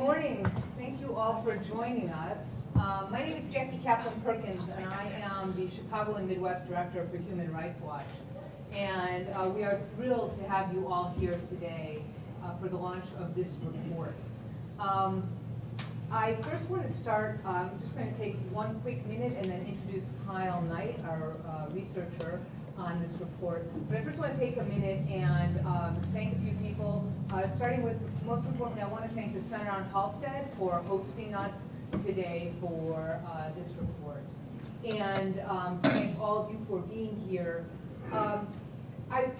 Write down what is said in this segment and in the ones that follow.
morning. Thank you all for joining us. My name is Jackie Kaplan-Perkins, and I am the Chicago and Midwest Director for Human Rights Watch. And we are thrilled to have you all here today for the launch of this report. I first want to start, I'm just going to take one quick minute and then introduce Kyle Knight, our researcher on this report. But I first want to take a minute and thank a few people, starting with, most importantly, I want to thank the Center on Halstead for hosting us today for this report. And thank all of you for being here. I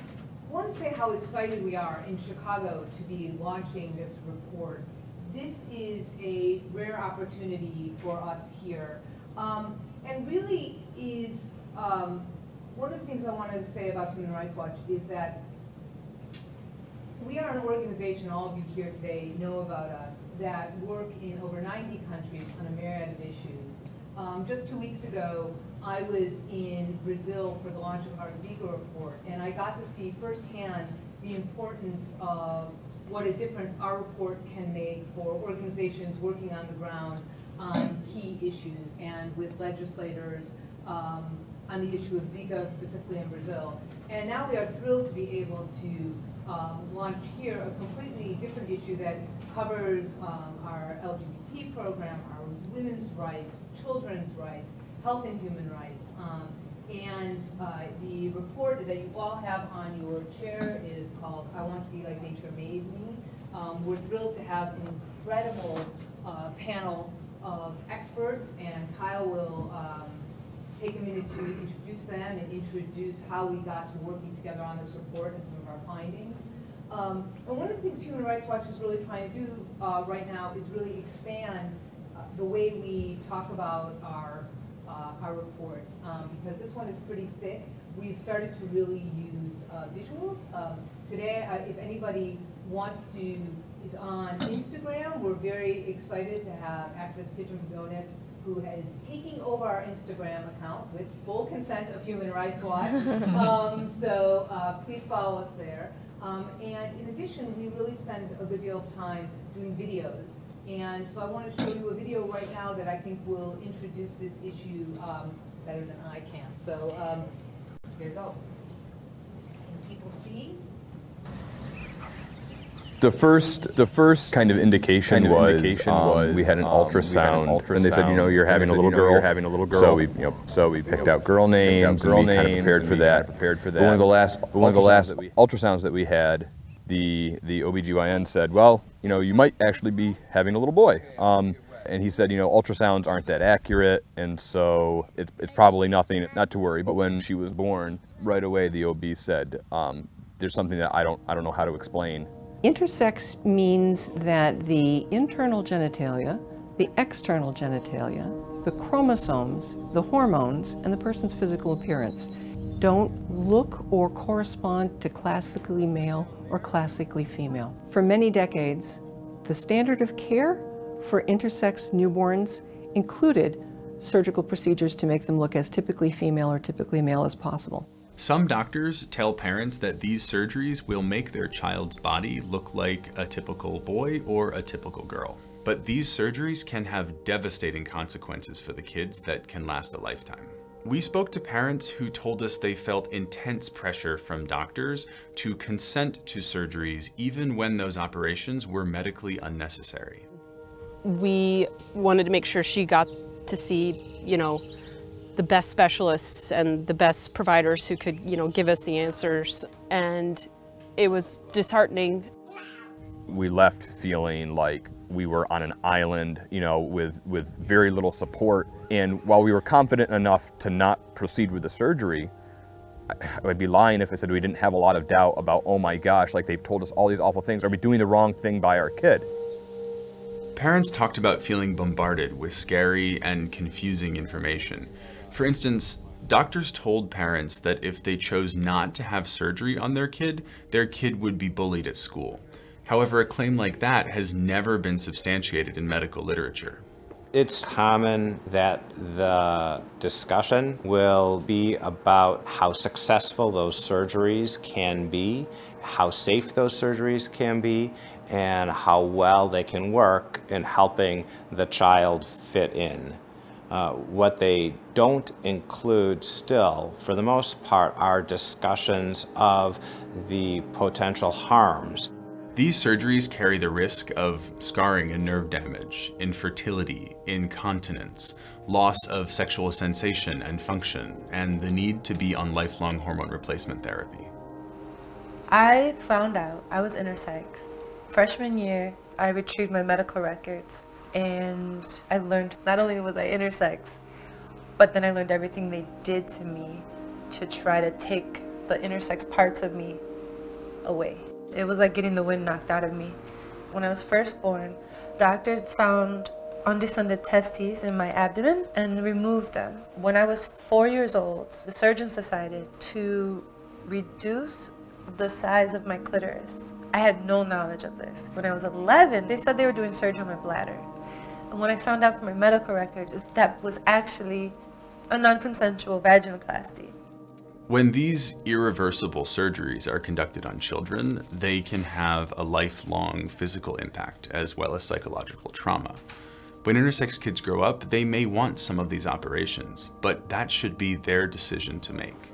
want to say how excited we are in Chicago to be launching this report. This is a rare opportunity for us here, and really is one of the things I want to say about Human Rights Watch is that we are an organization, all of you here today know about us, that work in over 90 countries on a myriad of issues. Just 2 weeks ago, I was in Brazil for the launch of our Zika report, and I got to see firsthand the importance of what a difference our report can make for organizations working on the ground on key issues and with legislators on the issue of Zika, specifically in Brazil. And now we are thrilled to be able to launch here a completely different issue that covers our LGBT program, our women's rights, children's rights, health and human rights. And the report that you all have on your chair is called I Want to Be Like Nature Made Me. We're thrilled to have an incredible panel of experts, and Kyle will take a minute to introduce them and introduce how we got to working together on this report and some of our findings. And one of the things Human Rights Watch is really trying to do right now is really expand the way we talk about our reports, because this one is pretty thick. We've started to really use visuals. Today, if anybody wants to, is on Instagram, we're very excited to have activist Pigeon Pagonis, who is taking over our Instagram account with full consent of Human Rights Watch. So please follow us there. And in addition, we really spend a good deal of time doing videos. And so I want to show you a video right now that I think will introduce this issue better than I can. So here you go. Can people see? The first kind of indication was we had an ultrasound, and they said, you know, you're having a little girl. So we picked out girl names, and we kind of prepared for that. But one of the last ultrasounds that we had, the OBGYN said, well, you know, you might actually be having a little boy. And he said, you know, ultrasounds aren't that accurate, and so it's probably nothing, not to worry. But when she was born, right away the OB said, there's something that I don't know how to explain. Intersex means that the internal genitalia, the external genitalia, the chromosomes, the hormones, and the person's physical appearance don't look or correspond to classically male or classically female. For many decades, the standard of care for intersex newborns included surgical procedures to make them look as typically female or typically male as possible. Some doctors tell parents that these surgeries will make their child's body look like a typical boy or a typical girl. But these surgeries can have devastating consequences for the kids that can last a lifetime. We spoke to parents who told us they felt intense pressure from doctors to consent to surgeries even when those operations were medically unnecessary. We wanted to make sure she got to see, you know, the best specialists and the best providers who could, you know, give us the answers. And it was disheartening. We left feeling like we were on an island, you know, with very little support. And while we were confident enough to not proceed with the surgery, I would be lying if I said we didn't have a lot of doubt about, oh my gosh, like they've told us all these awful things. Are we doing the wrong thing by our kid? Parents talked about feeling bombarded with scary and confusing information. For instance, doctors told parents that if they chose not to have surgery on their kid would be bullied at school. However, a claim like that has never been substantiated in medical literature. It's common that the discussion will be about how successful those surgeries can be how safe those surgeries can be and how well they can work in helping the child fit in. What they don't include still, for the most part, are discussions of the potential harms. These surgeries carry the risk of scarring and nerve damage, infertility, incontinence, loss of sexual sensation and function, and the need to be on lifelong hormone replacement therapy. I found out I was intersex. Freshman year, I retrieved my medical records and I learned not only was I intersex, but then I learned everything they did to me to try to take the intersex parts of me away. It was like getting the wind knocked out of me. When I was first born, doctors found undescended testes in my abdomen and removed them. When I was 4 years old, the surgeons decided to reduce the size of my clitoris. I had no knowledge of this. When I was 11, they said they were doing surgery on my bladder. And when I found out from my medical records, that was actually a non-consensual vaginoplasty. When these irreversible surgeries are conducted on children, they can have a lifelong physical impact as well as psychological trauma. When intersex kids grow up, they may want some of these operations, but that should be their decision to make.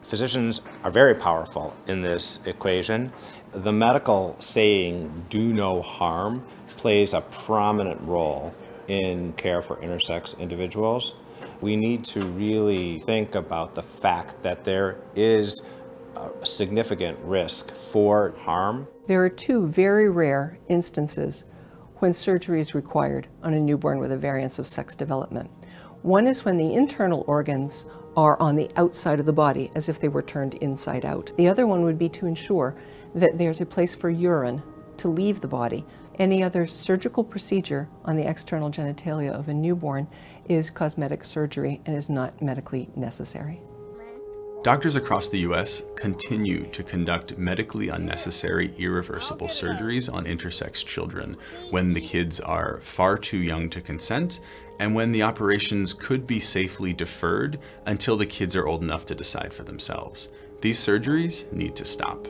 Physicians are very powerful in this equation. The medical saying, "do no harm," plays a prominent role in care for intersex individuals. We need to really think about the fact that there is a significant risk for harm. There are two very rare instances when surgery is required on a newborn with a variance of sex development. One is when the internal organs are on the outside of the body, as if they were turned inside out. The other one would be to ensure that there's a place for urine to leave the body. Any other surgical procedure on the external genitalia of a newborn is cosmetic surgery and is not medically necessary. Doctors across the US continue to conduct medically unnecessary, irreversible surgeries on intersex children when the kids are far too young to consent and when the operations could be safely deferred until the kids are old enough to decide for themselves. These surgeries need to stop.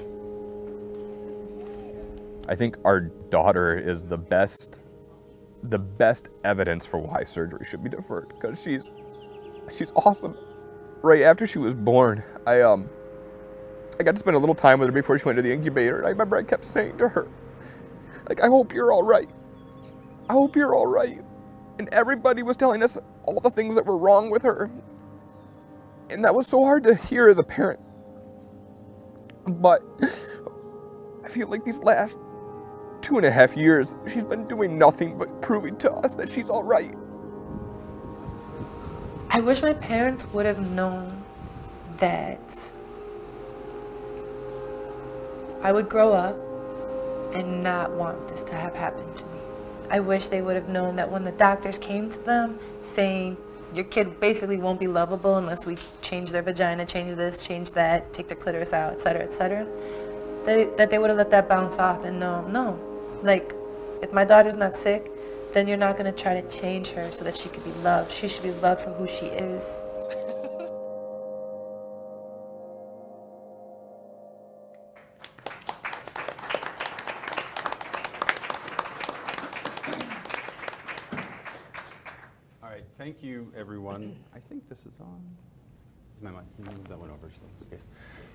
I think our daughter is the best evidence for why surgery should be deferred, because she's awesome. Right after she was born, I got to spend a little time with her before she went to the incubator, and I remember I kept saying to her, like, "I hope you're all right. I hope you're all right." And everybody was telling us all the things that were wrong with her. And that was so hard to hear as a parent. But I feel like these last 2.5 years, she's been doing nothing but proving to us that she's all right. I wish my parents would have known that I would grow up and not want this to have happened to me. I wish they would have known that when the doctors came to them saying, "Your kid basically won't be lovable unless we change their vagina, change this, change that, take their clitoris out, etc., that they would have let that bounce off and no. Like, if my daughter's not sick, then you're not going to try to change her so that she could be loved. She should be loved for who she is." All right, thank you, everyone. I think this is on. Is my mic? Can you move that one over, please?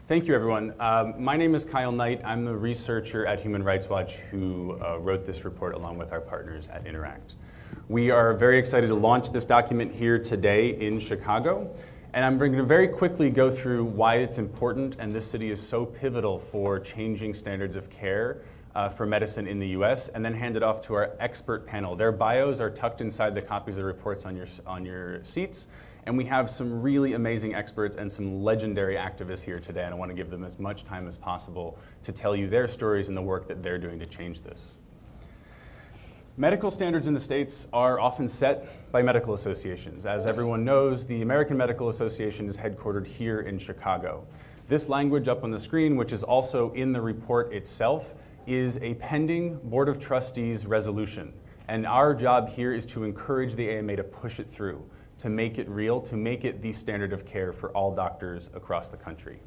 Thank you, everyone. My name is Kyle Knight. I'm the researcher at Human Rights Watch who wrote this report along with our partners at Interact. We are very excited to launch this document here today in Chicago. And I'm going to very quickly go through why it's important and this city is so pivotal for changing standards of care for medicine in the US, and then hand it off to our expert panel. Their bios are tucked inside the copies of the reports on your seats. And we have some really amazing experts and some legendary activists here today, and I want to give them as much time as possible to tell you their stories and the work that they're doing to change this. Medical standards in the States are often set by medical associations. As everyone knows, the American Medical Association is headquartered here in Chicago. This language up on the screen, which is also in the report itself, is a pending Board of Trustees resolution. And our job here is to encourage the AMA to push it through, to make it real, to make it the standard of care for all doctors across the country.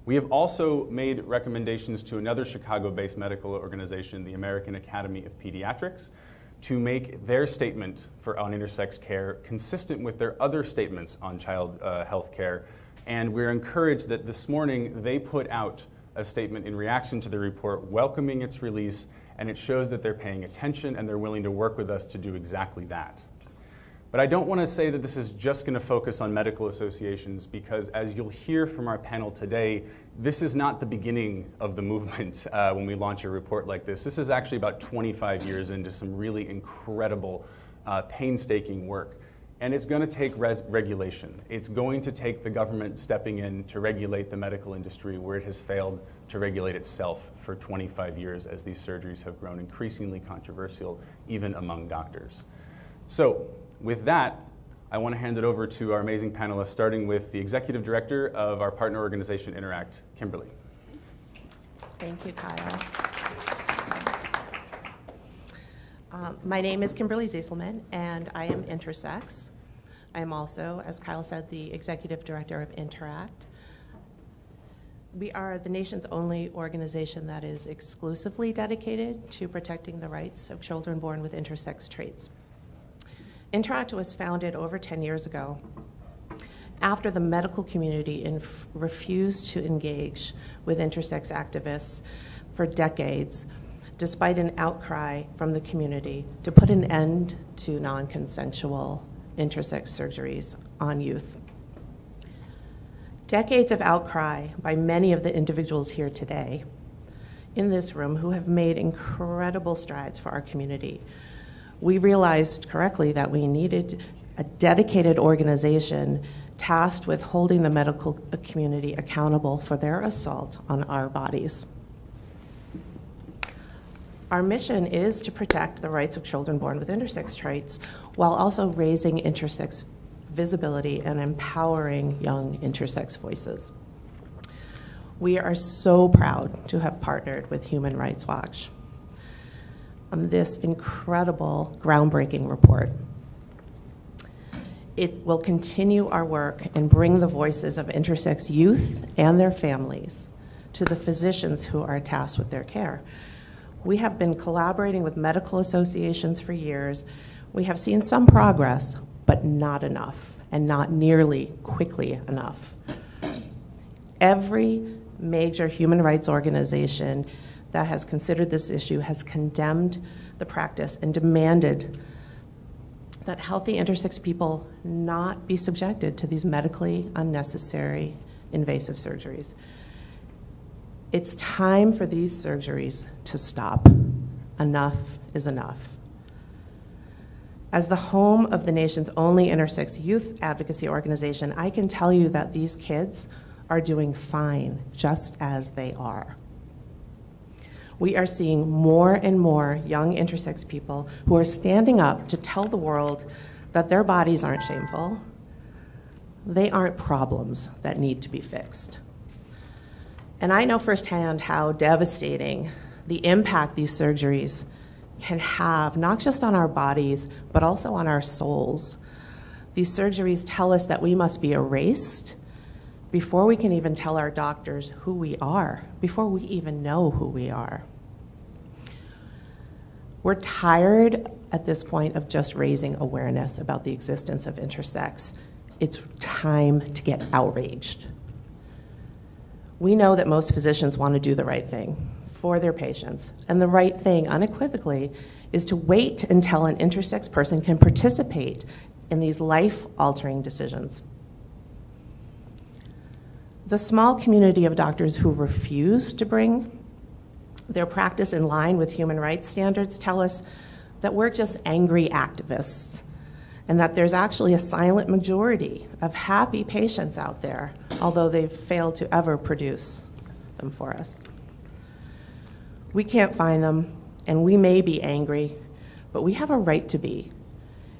We have also made recommendations to another Chicago-based medical organization, the American Academy of Pediatrics, to make their statement on intersex care consistent with their other statements on child health care. And we're encouraged that this morning they put out a statement in reaction to the report welcoming its release, and it shows that they're paying attention and they're willing to work with us to do exactly that. But I don't want to say that this is just going to focus on medical associations, because as you'll hear from our panel today, this is not the beginning of the movement when we launch a report like this. This is actually about 25 years into some really incredible, painstaking work. And it's going to take regulation. It's going to take the government stepping in to regulate the medical industry where it has failed to regulate itself for 25 years, as these surgeries have grown increasingly controversial, even among doctors. So, with that, I want to hand it over to our amazing panelists, starting with the Executive Director of our partner organization, Interact, Kimberly. Thank you, Kyle. My name is Kimberly Zieselman, and I am intersex. I am also, as Kyle said, the Executive Director of Interact. We are the nation's only organization that is exclusively dedicated to protecting the rights of children born with intersex traits. Interact was founded over 10 years ago after the medical community refused to engage with intersex activists for decades, despite an outcry from the community to put an end to non-consensual intersex surgeries on youth. Decades of outcry by many of the individuals here today in this room who have made incredible strides for our community. We realized correctly that we needed a dedicated organization tasked with holding the medical community accountable for their assault on our bodies. Our mission is to protect the rights of children born with intersex traits while also raising intersex visibility and empowering young intersex voices. We are so proud to have partnered with Human Rights Watch on this incredible, groundbreaking report. It will continue our work and bring the voices of intersex youth and their families to the physicians who are tasked with their care. We have been collaborating with medical associations for years. We have seen some progress, but not enough, and not nearly quickly enough. Every major human rights organization that has considered this issue has condemned the practice and demanded that healthy intersex people not be subjected to these medically unnecessary invasive surgeries. It's time for these surgeries to stop. Enough is enough. As the home of the nation's only intersex youth advocacy organization, I can tell you that these kids are doing fine just as they are. We are seeing more and more young intersex people who are standing up to tell the world that their bodies aren't shameful. They aren't problems that need to be fixed. And I know firsthand how devastating the impact these surgeries can have, not just on our bodies, but also on our souls. These surgeries tell us that we must be erased before we can even tell our doctors who we are, before we even know who we are. We're tired at this point of just raising awareness about the existence of intersex. It's time to get outraged. We know that most physicians want to do the right thing for their patients, and the right thing, unequivocally, is to wait until an intersex person can participate in these life-altering decisions. The small community of doctors who refuse to bring their practice in line with human rights standards tell us that we're just angry activists, and that there's actually a silent majority of happy patients out there, although they've failed to ever produce them for us. We can't find them, and we may be angry, but we have a right to be.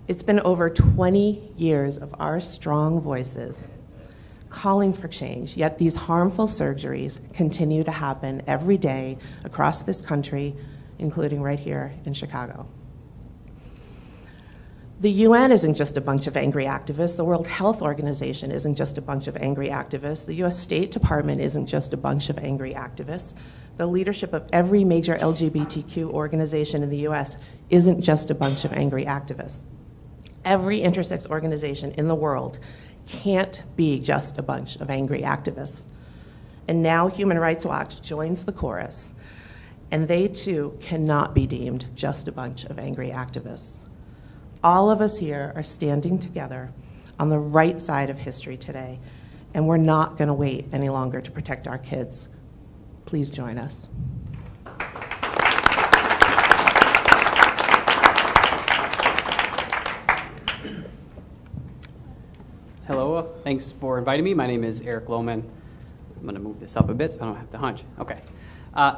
It's been over 20 years of our strong voices calling for change, yet these harmful surgeries continue to happen every day across this country, including right here in Chicago. The UN isn't just a bunch of angry activists. The World Health Organization isn't just a bunch of angry activists. The US State Department isn't just a bunch of angry activists. The leadership of every major LGBTQ organization in the US isn't just a bunch of angry activists. Every intersex organization in the world can't be just a bunch of angry activists. And now Human Rights Watch joins the chorus, and they too cannot be deemed just a bunch of angry activists. All of us here are standing together on the right side of history today, and we're not going to wait any longer to protect our kids. Please join us. Hello, thanks for inviting me. My name is Eric Lohman. I'm going to move this up a bit so I don't have to hunch. Okay.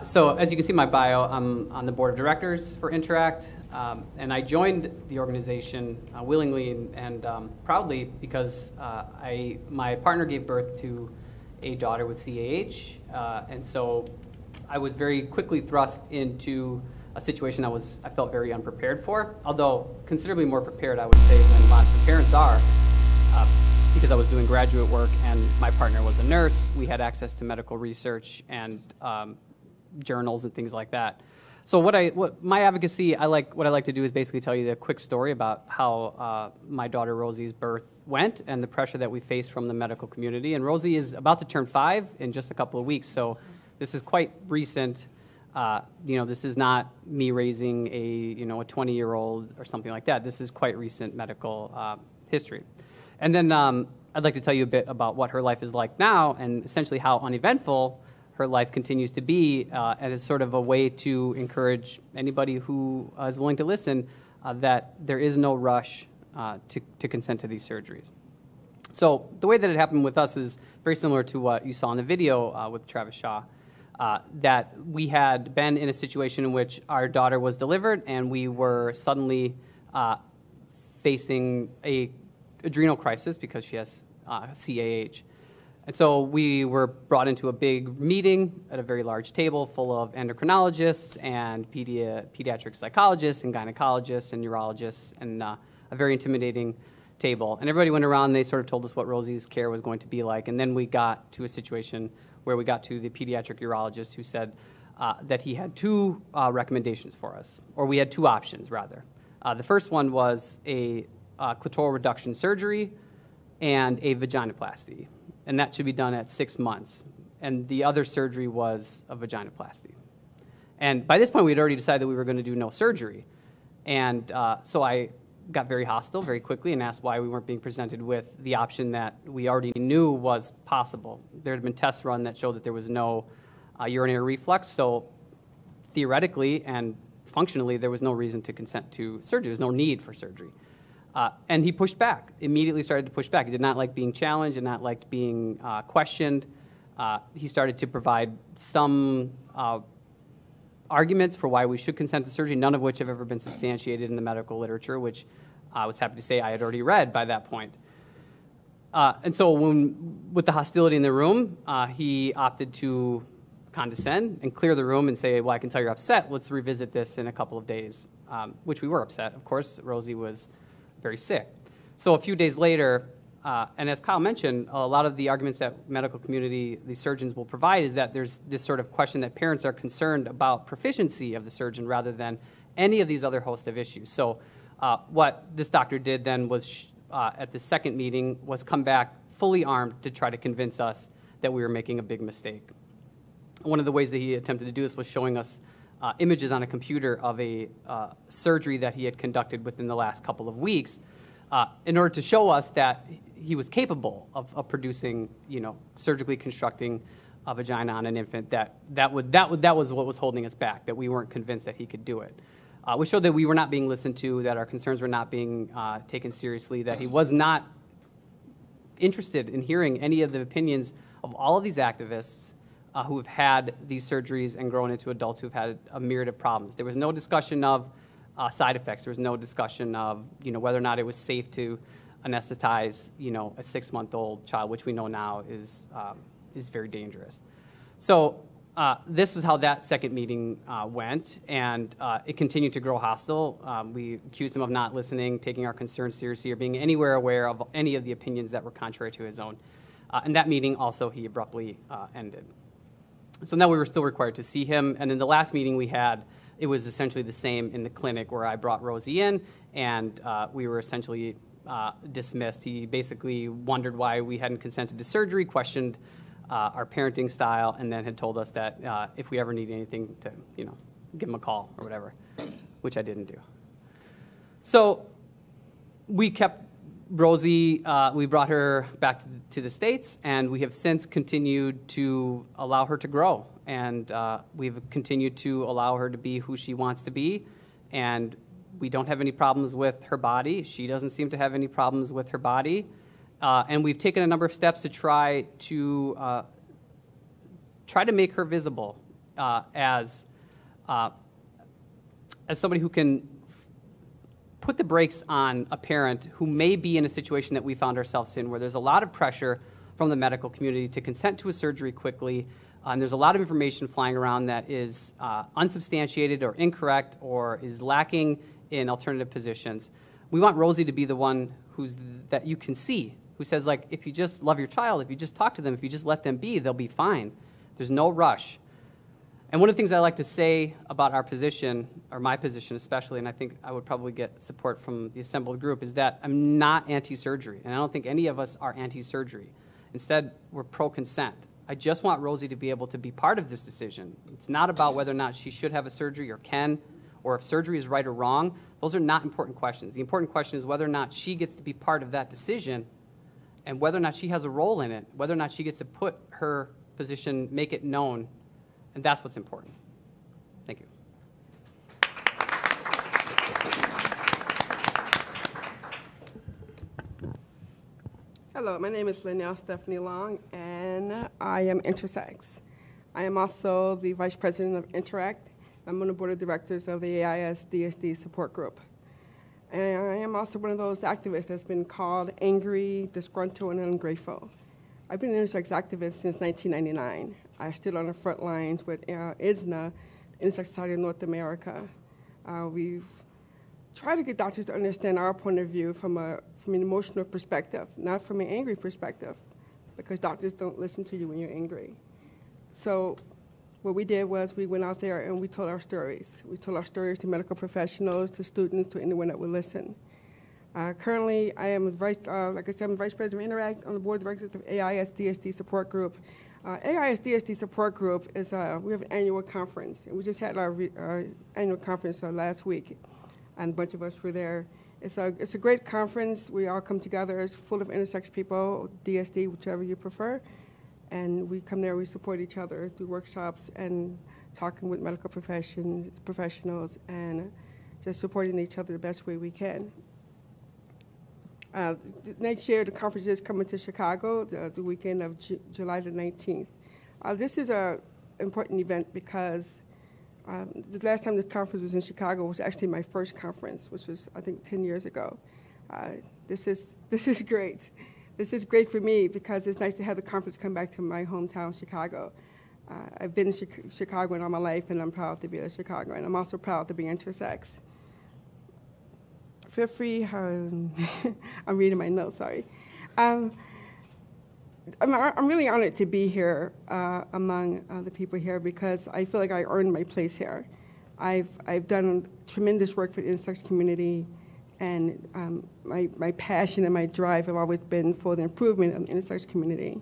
So as you can see in my bio, I'm on the board of directors for Interact, and I joined the organization willingly and proudly because my partner gave birth to a daughter with CAH, and so I was very quickly thrust into a situation I felt very unprepared for, although considerably more prepared, I would say, than lots of parents are, because I was doing graduate work and my partner was a nurse. We had access to medical research and journals and things like that. So what my advocacy, what I like to do is basically tell you the quick story about how my daughter Rosie's birth went and the pressure that we faced from the medical community. And Rosie is about to turn 5 in just a couple of weeks, so this is quite recent. This is not me raising a 20-year-old or something like that. This is quite recent medical history. And then I'd like to tell you a bit about what her life is like now and essentially how uneventful her life continues to be, and it's sort of a way to encourage anybody who is willing to listen that there is no rush to consent to these surgeries. So the way that it happened with us is very similar to what you saw in the video with Travis Shaw, that we had been in a situation in which our daughter was delivered and we were suddenly facing a adrenal crisis because she has CAH. And so we were brought into a big meeting at a very large table full of endocrinologists and pediatric psychologists and gynecologists and urologists, and a very intimidating table. And everybody went around and they sort of told us what Rosie's care was going to be like. And then we got to a situation where we got to the pediatric urologist who said that he had 2 recommendations for us, or we had 2 options rather. The first one was a clitoral reduction surgery and a vaginoplasty, and that should be done at 6 months. And the other surgery was a vaginoplasty. And by this point, we had already decided that we were going to do no surgery. And so I got very hostile very quickly and asked why we weren't being presented with the option that we already knew was possible. There had been tests run that showed that there was no urinary reflux, so theoretically and functionally, there was no reason to consent to surgery. There was no need for surgery. And he pushed back, immediately started to push back. He did not like being challenged, did not like being questioned. He started to provide some arguments for why we should consent to surgery, none of which have ever been substantiated in the medical literature, which I was happy to say I had already read by that point. And so with the hostility in the room, he opted to condescend and clear the room and say, well, I can tell you're upset. Let's revisit this in a couple of days, which we were upset. Of course, Rosie was very sick. So a few days later, and as Kyle mentioned, a lot of the arguments that medical community, the surgeons will provide is that there's this sort of question that parents are concerned about proficiency of the surgeon rather than any of these other host of issues. So what this doctor did then was, at the second meeting, was come back fully armed to try to convince us that we were making a big mistake. One of the ways that he attempted to do this was showing us images on a computer of a surgery that he had conducted within the last couple of weeks in order to show us that he was capable of producing, surgically constructing a vagina on an infant, that was what was holding us back, that we weren't convinced that he could do it. We showed that we were not being listened to, that our concerns were not being taken seriously, that he was not interested in hearing any of the opinions of all of these activists who have had these surgeries and grown into adults who have had a myriad of problems. There was no discussion of side effects. There was no discussion of whether or not it was safe to anesthetize a 6-month-old child, which we know now is very dangerous. So this is how that second meeting went, and it continued to grow hostile. We accused him of not listening, taking our concerns seriously, or being anywhere aware of any of the opinions that were contrary to his own. And that meeting also he abruptly ended. So now we were still required to see him, and in the last meeting we had, it was essentially the same in the clinic where I brought Rosie in, and we were essentially dismissed. He basically wondered why we hadn't consented to surgery, questioned our parenting style, and then had told us that if we ever need anything to, give him a call or whatever, which I didn't do. So we kept Rosie, we brought her back to the States, and we have since continued to allow her to grow. And we've continued to allow her to be who she wants to be. And we don't have any problems with her body. She doesn't seem to have any problems with her body. And we've taken a number of steps to try to make her visible as somebody who can put the brakes on a parent who may be in a situation that we found ourselves in, where there's a lot of pressure from the medical community to consent to a surgery quickly. And there's a lot of information flying around that is unsubstantiated or incorrect or is lacking in alternative positions. We want Rosie to be the one that you can see, who says, like, if you just love your child, if you just talk to them, if you just let them be, they'll be fine. There's no rush. And one of the things I like to say about our position, or my position especially, and I think I would probably get support from the assembled group, is that I'm not anti-surgery, and I don't think any of us are anti-surgery. Instead, we're pro-consent. I just want Rosie to be able to be part of this decision. It's not about whether or not she should have a surgery or can, or if surgery is right or wrong. Those are not important questions. The important question is whether or not she gets to be part of that decision, and whether or not she has a role in it, whether or not she gets to put her position, make it known, and that's what's important. Thank you. Hello, my name is Linnell Stephanie Long, and I am intersex. I am also the Vice President of Interact. I'm on the Board of Directors of the AIS-DSD support group. And I am also one of those activists that's been called angry, disgruntled, and ungrateful. I've been an intersex activist since 1999. I stood on the front lines with ISNA, Intersex Society of North America. We've tried to get doctors to understand our point of view from an emotional perspective, not from an angry perspective, because doctors don't listen to you when you're angry. So what we did was we went out there and we told our stories. We told our stories to medical professionals, to students, to anyone that would listen. Currently, I am like I said, I'm Vice President of Interact on the Board of Directors of AIS-DSD support group. AIS-DSD support group is, we have an annual conference, and we just had our annual conference last week, and a bunch of us were there. It's a great conference. We all come together. It's full of intersex people, DSD, whichever you prefer, and we come there, we support each other through workshops and talking with medical professionals, and just supporting each other the best way we can. Next year, the conference is coming to Chicago, the weekend of July the 19th. This is an important event because the last time the conference was in Chicago was actually my first conference, which was, I think, 10 years ago. This is great. This is great for me because it's nice to have the conference come back to my hometown, Chicago. I've been in Chicago all my life, and I'm proud to be a Chicagoan. I'm also proud to be intersex. Feel free, I'm reading my notes, sorry. I'm really honored to be here among the people here because I feel like I earned my place here. I've done tremendous work for the intersex community, and my passion and my drive have always been for the improvement of the intersex community.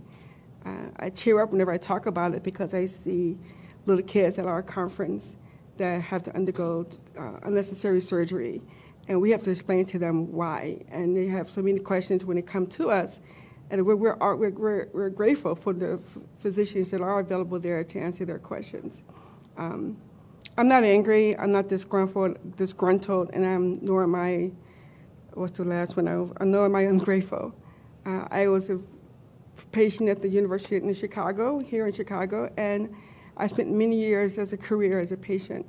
I cheer up whenever I talk about it because I see little kids at our conference that have to undergo unnecessary surgery. And we have to explain to them why. And they have so many questions when they come to us. And we're grateful for the physicians that are available there to answer their questions. I'm not angry, I'm not disgruntled, and nor am I, what's the last one? Nor am I ungrateful. I was a patient at the University in Chicago, here in Chicago, and I spent many years as a career as a patient.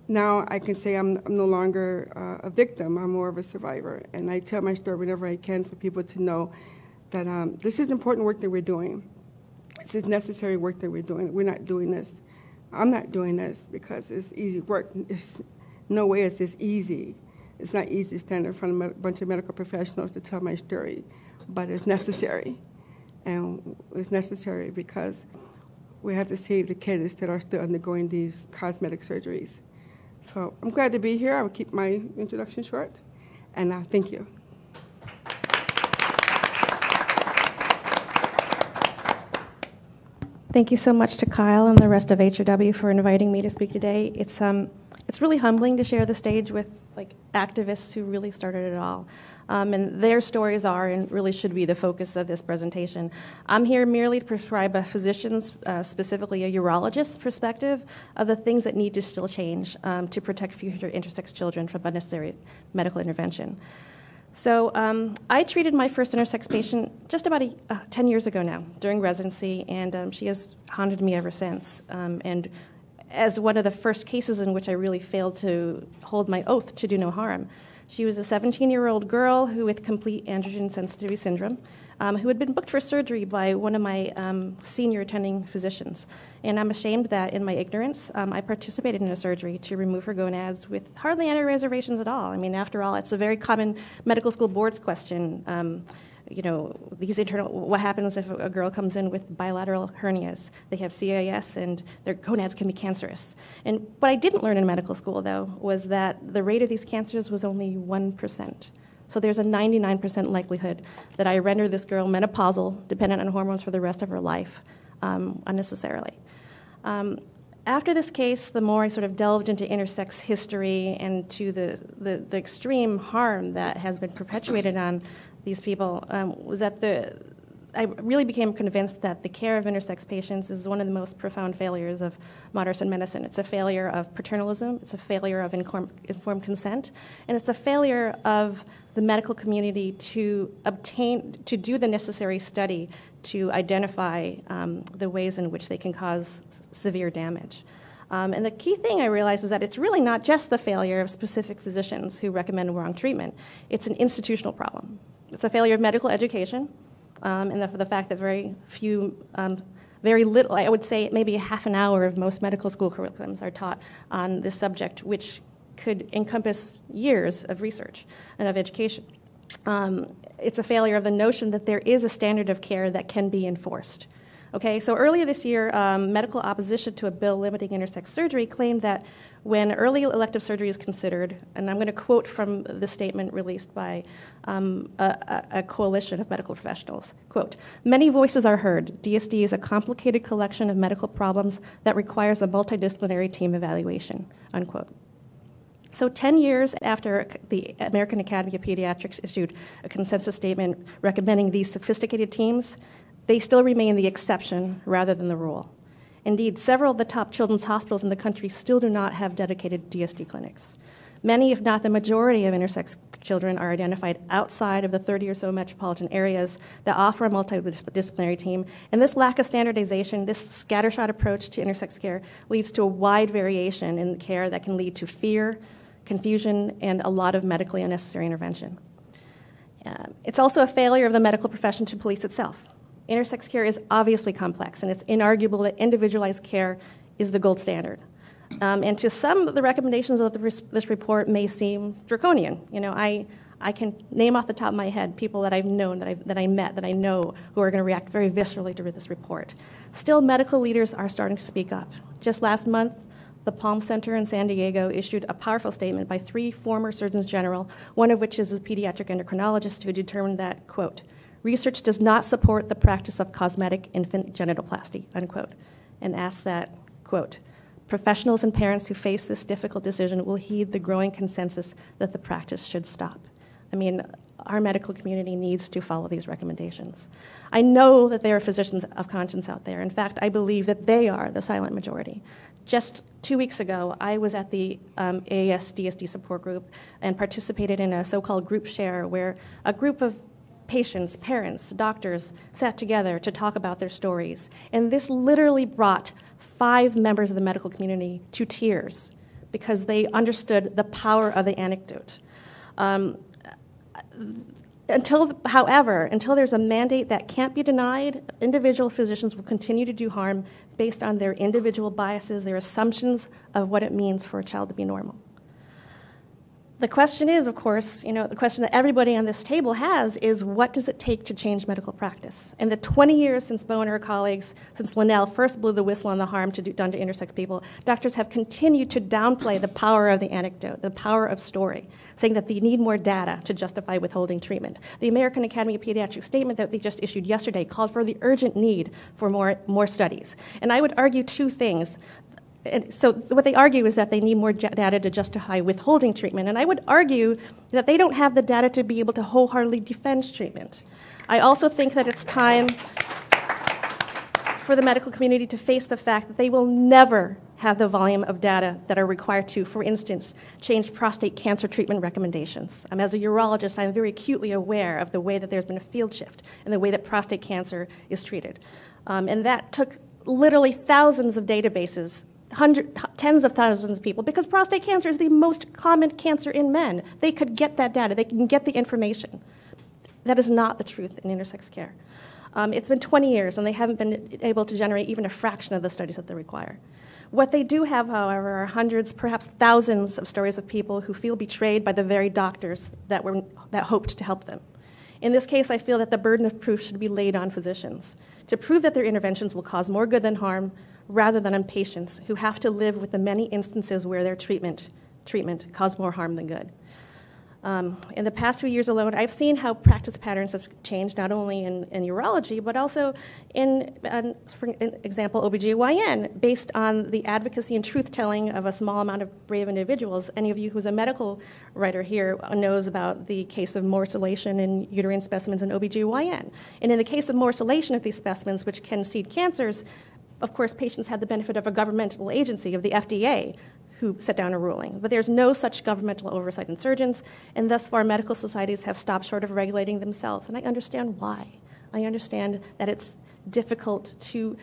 Now I can say I'm no longer a victim, I'm more of a survivor. And I tell my story whenever I can for people to know that this is important work that we're doing. This is necessary work that we're doing. We're not doing this. I'm not doing this because it's easy work. It's, no way is this easy. It's not easy to stand in front of a bunch of medical professionals to tell my story, but it's necessary. And it's necessary because we have to save the kids that are still undergoing these cosmetic surgeries. So I'm glad to be here. I will keep my introduction short, and thank you. Thank you so much to Kyle and the rest of HRW for inviting me to speak today. It's really humbling to share the stage with activists who really started it all. And their stories are and really should be the focus of this presentation. I'm here merely to prescribe a physician's, specifically a urologist's perspective of the things that need to still change to protect future intersex children from unnecessary medical intervention. So I treated my first intersex patient just about 10 years ago now during residency, and she has haunted me ever since. And as one of the first cases in which I really failed to hold my oath to do no harm. She was a 17-year-old girl who with complete androgen sensitivity syndrome, who had been booked for surgery by one of my senior attending physicians. And I'm ashamed that in my ignorance, I participated in a surgery to remove her gonads with hardly any reservations at all. I mean, after all, it's a very common medical school boards question. You know, what happens if a girl comes in with bilateral hernias? They have CIS and their gonads can be cancerous. And what I didn't learn in medical school, though, was that the rate of these cancers was only 1%. So there's a 99% likelihood that I render this girl menopausal, dependent on hormones for the rest of her life, unnecessarily. After this case, the more I sort of delved into intersex history and to the extreme harm that has been perpetuated on these people, was that I really became convinced that the care of intersex patients is one of the most profound failures of modern medicine. It's a failure of paternalism, it's a failure of informed consent, and it's a failure of the medical community to do the necessary study to identify the ways in which they can cause severe damage. And the key thing I realized is that it's really not just the failure of specific physicians who recommend wrong treatment. It's an institutional problem. It's a failure of medical education, and the fact that very little, I would say maybe a half an hour of most medical school curriculums are taught on this subject, which could encompass years of research and of education. It's a failure of the notion that there is a standard of care that can be enforced. Okay, so earlier this year, medical opposition to a bill limiting intersex surgery claimed that when early elective surgery is considered, and I'm going to quote from the statement released by a coalition of medical professionals, quote, "Many voices are heard. DSD is a complicated collection of medical problems that requires a multidisciplinary team evaluation," unquote. So 10 years after the American Academy of Pediatrics issued a consensus statement recommending these sophisticated teams, they still remain the exception rather than the rule. Indeed, several of the top children's hospitals in the country still do not have dedicated DSD clinics. Many, if not the majority of intersex children are identified outside of the 30 or so metropolitan areas that offer a multidisciplinary team, and this lack of standardization, this scattershot approach to intersex care leads to a wide variation in care that can lead to fear, confusion, and a lot of medically unnecessary intervention. It's also a failure of the medical profession to police itself. Intersex care is obviously complex, and it's inarguable that individualized care is the gold standard. And to some, the recommendations of this report may seem draconian. You know, I can name off the top of my head people that I've known, that I met, that I know who are going to react very viscerally to this report. Still, medical leaders are starting to speak up. Just last month, the Palm Center in San Diego issued a powerful statement by 3 former Surgeons General, one of which is a pediatric endocrinologist who determined that, quote, "Research does not support the practice of cosmetic infant genitoplasty," unquote, and asks that, quote, "Professionals and parents who face this difficult decision will heed the growing consensus that the practice should stop." I mean, our medical community needs to follow these recommendations. I know that there are physicians of conscience out there. In fact, I believe that they are the silent majority. Just 2 weeks ago, I was at the AAS DSD support group and participated in a so-called group share where a group of patients, parents, doctors sat together to talk about their stories. And this literally brought 5 members of the medical community to tears because they understood the power of the anecdote. However, until there's a mandate that can't be denied, individual physicians will continue to do harm based on their individual biases, their assumptions of what it means for a child to be normal. The question is, of course, the question that everybody on this table has is, what does it take to change medical practice? In the 20 years since Bo and her colleagues, since Linnell first blew the whistle on the harm done to intersex people, doctors have continued to downplay the power of the anecdote, the power of story, saying that they need more data to justify withholding treatment. The American Academy of Pediatrics statement that they just issued yesterday called for the urgent need for more studies. And I would argue two things. And so what they argue is that they need more data to justify withholding treatment. And I would argue that they don't have the data to be able to wholeheartedly defend treatment. I also think that it's time for the medical community to face the fact that they will never have the volume of data that are required to, for instance, change prostate cancer treatment recommendations. As a urologist, I'm very acutely aware of the way that there's been a field shift in the way that prostate cancer is treated. And that took literally thousands of databases, tens of thousands of people, because prostate cancer is the most common cancer in men. They could get that data. They can get the information. That is not the truth in intersex care. It's been 20 years, and they haven't been able to generate even a fraction of the studies that they require. What they do have, however, are hundreds, perhaps thousands of stories of people who feel betrayed by the very doctors that hoped to help them. In this case, I feel that the burden of proof should be laid on physicians to prove that their interventions will cause more good than harm, rather than on patients who have to live with the many instances where their treatment caused more harm than good. In the past few years alone, I've seen how practice patterns have changed, not only in urology, but also in, for example, OBGYN, based on the advocacy and truth-telling of a small amount of brave individuals. Any of you who's a medical writer here knows about the case of morcellation in uterine specimens in OBGYN. And in the case of morcellation of these specimens, which can seed cancers, of course, patients had the benefit of a governmental agency, of the FDA, who set down a ruling. But there's no such governmental oversight in surgeons, and thus far medical societies have stopped short of regulating themselves. And I understand why. I understand that it's difficult to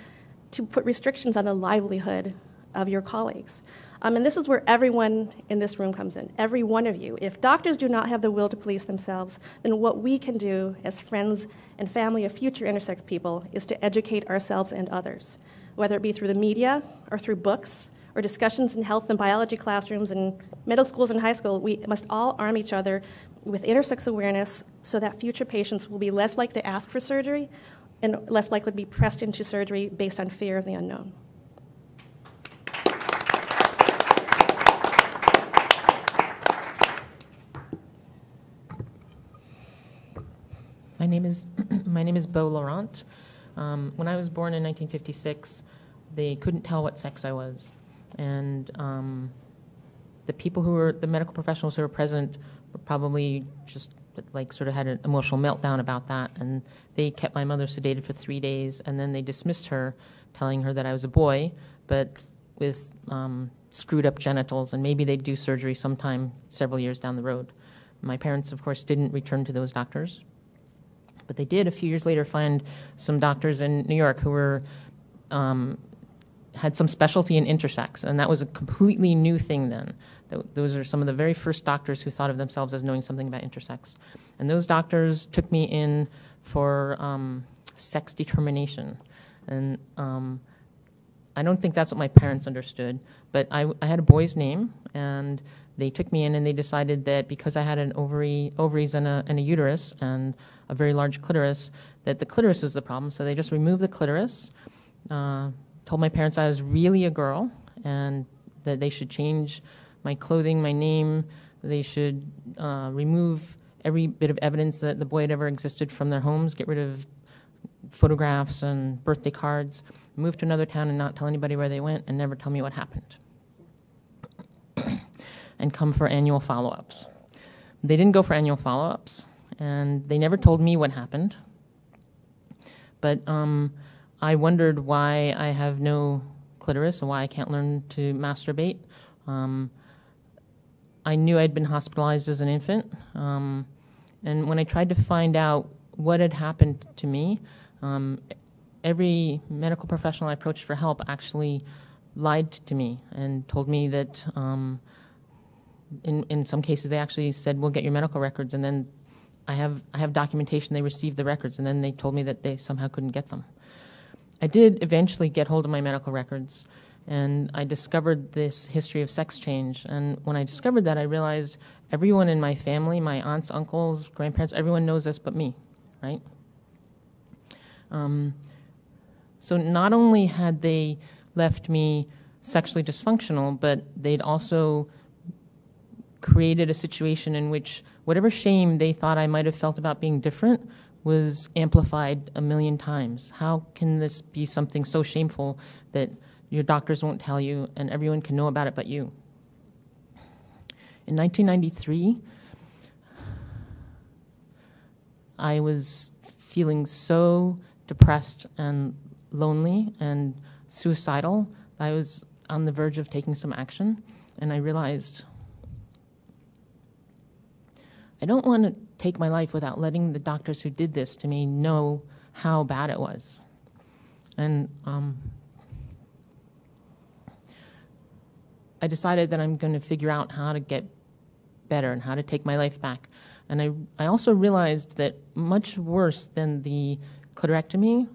put restrictions on the livelihood of your colleagues. And this is where everyone in this room comes in, every one of you. If doctors do not have the will to police themselves, then what we can do as friends and family of future intersex people is to educate ourselves and others, whether it be through the media or through books or discussions in health and biology classrooms and middle schools and high school. We must all arm each other with intersex awareness so that future patients will be less likely to ask for surgery and less likely to be pressed into surgery based on fear of the unknown. My name is Bo Laurent. When I was born in 1956, they couldn't tell what sex I was. And the medical professionals who were present were probably just sort of had an emotional meltdown about that. And they kept my mother sedated for 3 days, and then they dismissed her, telling her that I was a boy, but with screwed up genitals, and maybe they'd do surgery sometime several years down the road. My parents, of course, didn't return to those doctors. But they did, a few years later, find some doctors in New York who were had some specialty in intersex, and that was a completely new thing then. Those are some of the very first doctors who thought of themselves as knowing something about intersex. And those doctors took me in for sex determination. And I don't think that's what my parents understood, but I had a boy's name, and they took me in and they decided that because I had an ovaries and a uterus and a very large clitoris, that the clitoris was the problem. So they just removed the clitoris, told my parents I was really a girl, and that they should change my clothing, my name. They should remove every bit of evidence that the boy had ever existed from their homes, get rid of photographs and birthday cards, move to another town and not tell anybody where they went, and never tell me what happened. And come for annual follow-ups. They didn't go for annual follow-ups, and they never told me what happened. But I wondered why I have no clitoris and why I can't learn to masturbate. I knew I'd been hospitalized as an infant, and when I tried to find out what had happened to me, every medical professional I approached for help actually lied to me and told me that in some cases they actually said, we'll get your medical records, and then I have documentation they received the records, and then they told me that they somehow couldn't get them. I did eventually get hold of my medical records, and I discovered this history of sex change. And when I discovered that, I realized everyone in my family, my aunts, uncles, grandparents, everyone knows this but me, right? So not only had they left me sexually dysfunctional, but they'd also created a situation in which whatever shame they thought I might have felt about being different was amplified 1,000,000 times. How can this be something so shameful that your doctors won't tell you and everyone can know about it but you? In 1993, I was feeling so depressed and lonely and suicidal. I was on the verge of taking some action, and I realized I don't want to take my life without letting the doctors who did this to me know how bad it was. And I decided that I'm going to figure out how to get better and how to take my life back. And I also realized that much worse than the clitorectomy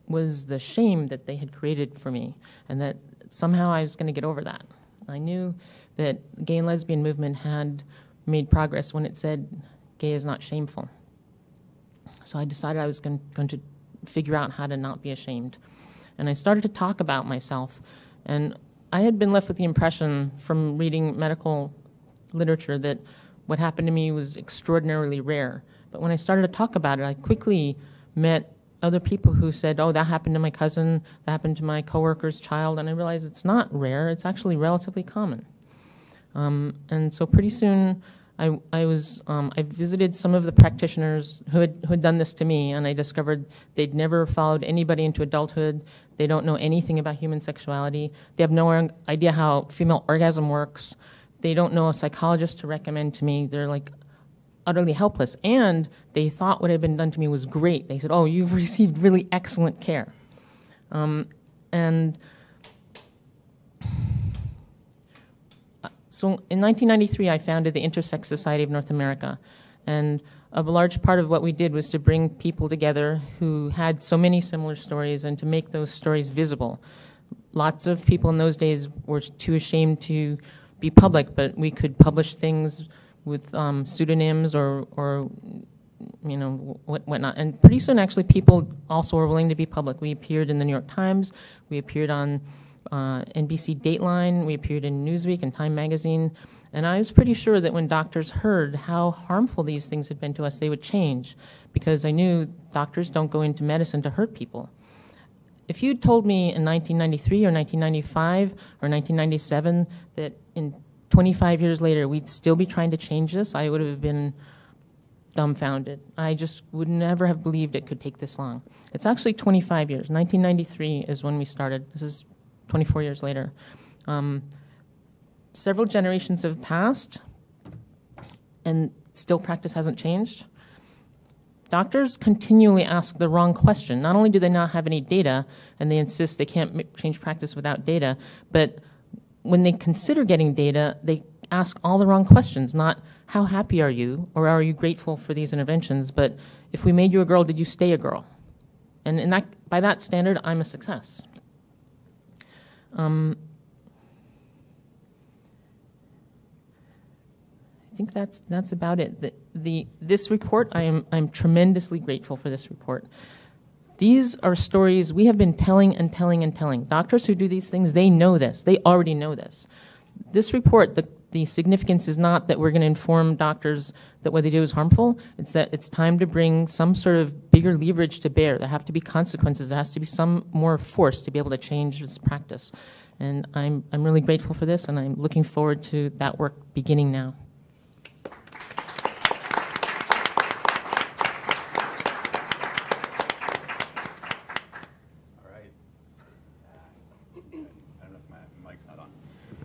was the shame that they had created for me, and that somehow I was going to get over that. I knew that the gay and lesbian movement had made progress when it said gay is not shameful. So I decided I was going to figure out how to not be ashamed. And I started to talk about myself. And I had been left with the impression from reading medical literature that what happened to me was extraordinarily rare. But when I started to talk about it, I quickly met other people who said, oh, that happened to my cousin, that happened to my coworker's child, and I realized it's not rare, it's actually relatively common. And so pretty soon I visited some of the practitioners who had done this to me, and I discovered they'd never followed anybody into adulthood. They don't know anything about human sexuality. They have no idea how female orgasm works. They don't know a psychologist to recommend to me. They're like utterly helpless. And they thought what had been done to me was great. They said, oh, you've received really excellent care. So in 1993, I founded the Intersex Society of North America, and a large part of what we did was to bring people together who had so many similar stories and to make those stories visible. Lots of people in those days were too ashamed to be public, but we could publish things with pseudonyms or you know, whatnot. And pretty soon, actually, people also were willing to be public. We appeared in the New York Times. We appeared on NBC Dateline, we appeared in Newsweek and Time Magazine, and I was pretty sure that when doctors heard how harmful these things had been to us, they would change, because I knew doctors don't go into medicine to hurt people. If you'd told me in 1993 or 1995 or 1997 that in 25 years later we'd still be trying to change this, I would have been dumbfounded. I just would never have believed it could take this long. It's actually 25 years. 1993 is when we started. This is 24 years later. Several generations have passed, and still practice hasn't changed. Doctors continually ask the wrong question. Not only do they not have any data, and they insist they can't change practice without data, but when they consider getting data, they ask all the wrong questions, not how happy are you, or are you grateful for these interventions, but if we made you a girl, did you stay a girl? And in that, by that standard, I'm a success. I think that's about it. This report, I'm tremendously grateful for this report. These are stories we have been telling and telling and telling. Doctors who do these things, they know this. They already know this. This report, the significance is not that we're going to inform doctors that what they do is harmful. It's that it's time to bring some sort of bigger leverage to bear. There have to be consequences. There has to be some more force to be able to change this practice. And I'm really grateful for this, and I'm looking forward to that work beginning now.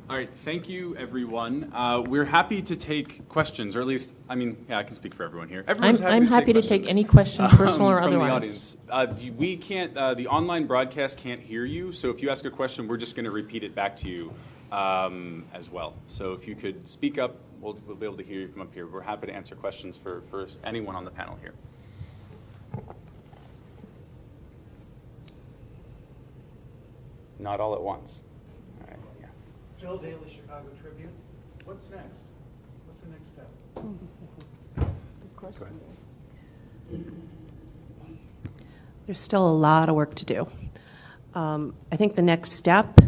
All right, thank you, everyone. We're happy to take questions, or at least, I mean, yeah, I can speak for everyone here. Everyone's I'm happy to take any question, personal or otherwise. From the audience. We can't, the online broadcast can't hear you, so if you ask a question, we're just going to repeat it back to you as well. So if you could speak up we'll be able to hear you from up here. We're happy to answer questions for anyone on the panel here. Not all at once. All right, yeah. Bill Daly, Chicago Tribune. What's next? What's the next step? Go ahead. There's still a lot of work to do. I think the next step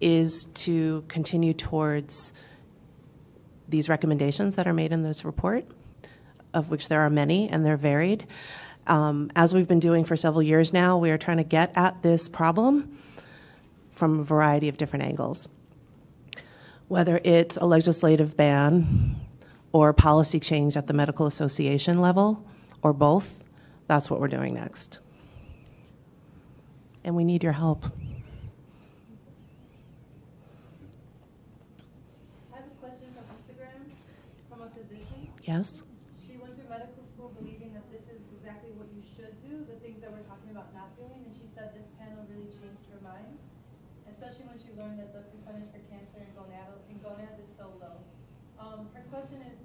is to continue towards these recommendations that are made in this report, of which there are many and they're varied. As we've been doing for several years now, we are trying to get at this problem from a variety of different angles. Whether it's a legislative ban or policy change at the medical association level, or both, that's what we're doing next. And we need your help. I have a question from Instagram from a physician. Yes? She went through medical school believing that this is exactly what you should do, the things that we're talking about not doing, and she said this panel really changed her mind, especially when she learned that the percentage for cancer in gonads is so low. Her question is,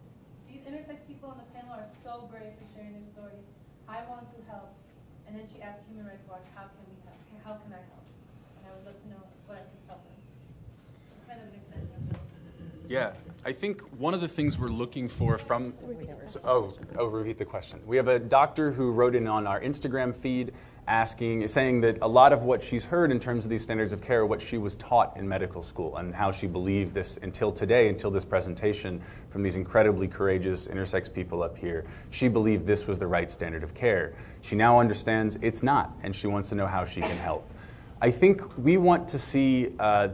these intersex people on the panel are so brave for sharing their story. I want to help. And then she asked Human Rights Watch, how can we help? How can I help? And I would love to know what I can tell them. It's kind of an extension of this. Yeah, I think one of the things we're looking for from, repeat the question. We have a doctor who wrote in on our Instagram feed saying that a lot of what she's heard in terms of these standards of care are what she was taught in medical school and how she believed this until today, until this presentation from these incredibly courageous intersex people up here. She believed this was the right standard of care. She now understands it's not, and she wants to know how she can help. I think we want to see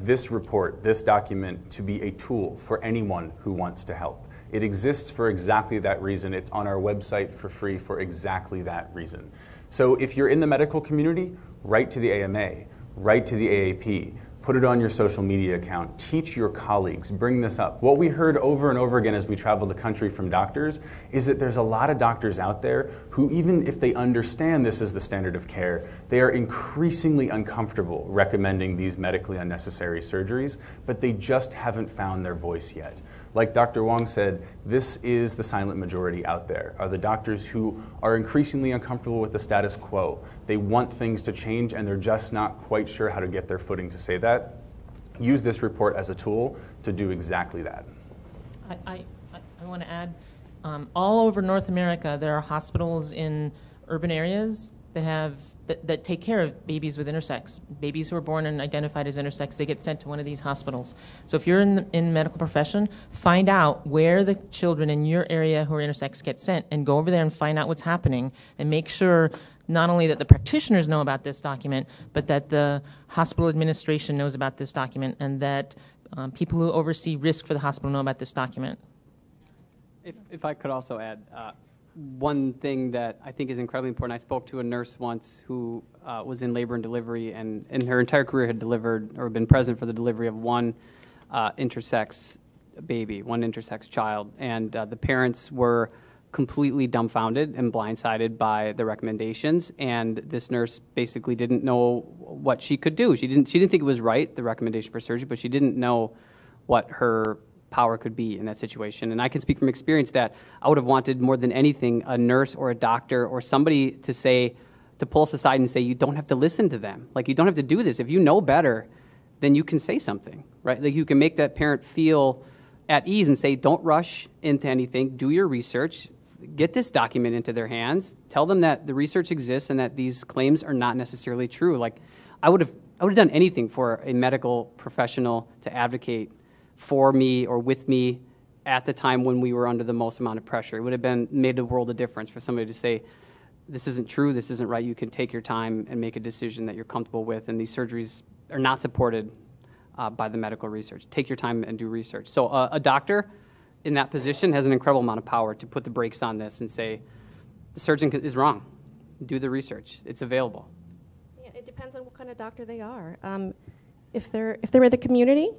this report, this document, to be a tool for anyone who wants to help. It exists for exactly that reason. It's on our website for free for exactly that reason. So if you're in the medical community, write to the AMA, write to the AAP, put it on your social media account, teach your colleagues, bring this up. What we heard over and over again as we traveled the country from doctors is that there's a lot of doctors out there who, even if they understand this is the standard of care, they are increasingly uncomfortable recommending these medically unnecessary surgeries, but they just haven't found their voice yet. Like Dr. Wong said, this is the silent majority out there, are the doctors who are increasingly uncomfortable with the status quo. They want things to change and they're just not quite sure how to get their footing to say that. Use this report as a tool to do exactly that. I want to add, all over North America, there are hospitals in urban areas that take care of babies with intersex. Babies who are born and identified as intersex, they get sent to one of these hospitals. So if you're in the medical profession, find out where the children in your area who are intersex get sent and go over there and find out what's happening and make sure not only that the practitioners know about this document, but that the hospital administration knows about this document and that people who oversee risk for the hospital know about this document. If I could also add, one thing that I think is incredibly important, I spoke to a nurse once who was in labor and delivery and in her entire career had delivered or been present for the delivery of one intersex baby, one intersex child. And the parents were completely dumbfounded and blindsided by the recommendations. And this nurse basically didn't know what she could do. She didn't think it was right, the recommendation for surgery, but she didn't know what her power could be in that situation. And I can speak from experience that I would have wanted more than anything a nurse or a doctor or somebody to pull us aside and say, you don't have to listen to them. Like, you don't have to do this. If you know better, then you can say something, right? Like, you can make that parent feel at ease and say, don't rush into anything, do your research, get this document into their hands, tell them that the research exists and that these claims are not necessarily true. Like, I would have done anything for a medical professional to advocate for me or with me at the time when we were under the most amount of pressure. It would have made a world of difference for somebody to say, this isn't true, this isn't right, you can take your time and make a decision that you're comfortable with, and these surgeries are not supported by the medical research. Take your time and do research. So a doctor in that position has an incredible amount of power to put the brakes on this and say, the surgeon is wrong, do the research, it's available. Yeah, it depends on what kind of doctor they are. If they're in the community,